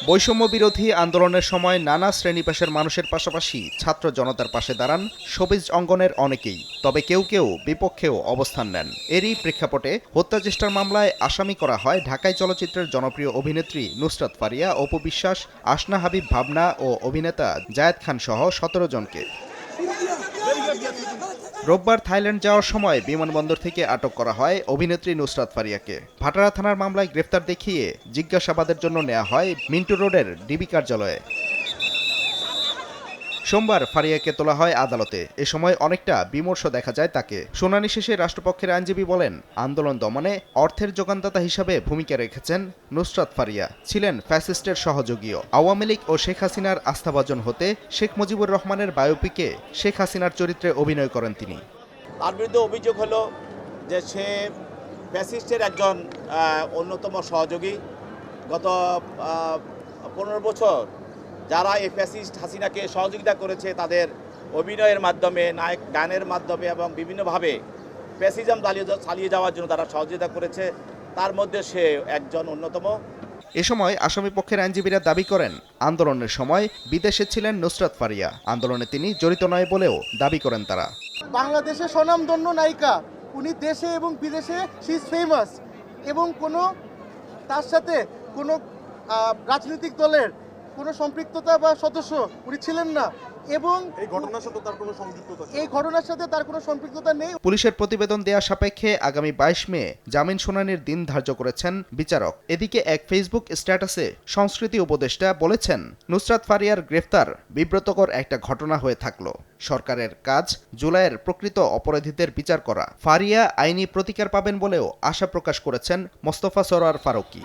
বৈষম্য বিরোধী আন্দোলনের সময় নানা শ্রেণী পেশার মানুষের পাশাপাশি ছাত্র জনতার পাশে দাঁড়ান শোবিজ অঙ্গনের অনেকেই। তবে কেউ কেউ বিপক্ষেও অবস্থান নেন। এরই প্রেক্ষাপটে হত্যাচেষ্টার মামলায় আসামি করা হয় ঢাকাই চলচ্চিত্রের জনপ্রিয় অভিনেত্রী নুসরাত ফারিয়া, অপু বিশ্বাস, আসনা হাবিব ভাবনা ও অভিনেতা জায়েদ খান সহ ১৭ জনকে। রোববার থাইল্যান্ড যাওয়ার সময় বিমানবন্দর থেকে আটক করা হয় অভিনেত্রী নুসরাত ফারিয়াকে। ভাটারা থানার মামলায় গ্রেফতার দেখিয়ে জিজ্ঞাসাবাদের জন্য নেওয়া হয় মিন্টু রোডের ডিবি কার্যালয়ে। সোমবার ফারিয়াকে তোলা হয় আদালতে। এ সময় অনেকটা বিমর্ষ দেখা যায় তাকে। শুনানি শেষে রাষ্ট্রপক্ষের আইনজীবী বলেন, আন্দোলন দমনে অর্থের যোগানদাতা হিসাবে ভূমিকা রেখেছেন নুসরাত ফারিয়া, ছিলেন ফ্যাসিস্টের সহযোগীও। আওয়ামী লীগ ও শেখ হাসিনার আস্থাভাজন হতে শেখ মুজিবুর রহমানের বায়োপিকে শেখ হাসিনার চরিত্রে অভিনয় করেন তিনি। তার বিরুদ্ধে অভিযোগ হলো যে সে ফ্যাসিস্টের একজন অন্যতম সহযোগী। গত 15 বছর যারা এই ফ্যাসিস্ট হাসিনাকে সহযোগিতা করেছে, তাদের অভিনয়ের মাধ্যমে, নায়ক গানের মাধ্যমে এবং বিভিন্নভাবে ফ্যাসিজম চালিয়ে যাওয়ার জন্য তারা সহযোগিতা করেছে, তার মধ্যে সে একজন অন্যতম। এ সময় আসামি পক্ষের আইনজীবীরা দাবি করেন, আন্দোলনের সময় বিদেশে ছিলেন নুসরাত ফারিয়া, আন্দোলনে তিনি জড়িত নয় বলেও দাবি করেন তারা। বাংলাদেশের স্বনামধন্য নায়িকা, উনি দেশে এবং বিদেশে শি ইজ ফেমাস, এবং তার সাথে কোনো রাজনৈতিক দলের কোনো সম্পৃক্ততা বা সদস্য উনি ছিলেন না, এবং এই ঘটনার সাথে তার কোনো সম্পৃক্ততা নেই। পুলিশের প্রতিবেদন দেয়া সাপেক্ষে আগামী 22 মে জামিন শুনানির দিন ধার্য করেছেন বিচারক। এদিকে এক ফেসবুক স্ট্যাটাসে সংস্কৃতি উপদেষ্টা বলেছেন, নুসরাত ফারিয়ার গ্রেফতার বিব্রতকর একটা ঘটনা হয়ে থাকলো। সরকারের কাজ জুলাইয়ের প্রকৃত অপরাধীদের বিচার করা। ফারিয়া আইনি প্রতিকার পাবেন বলেও আশা প্রকাশ করেছেন মোস্তফা সরোয়ার ফারুকী।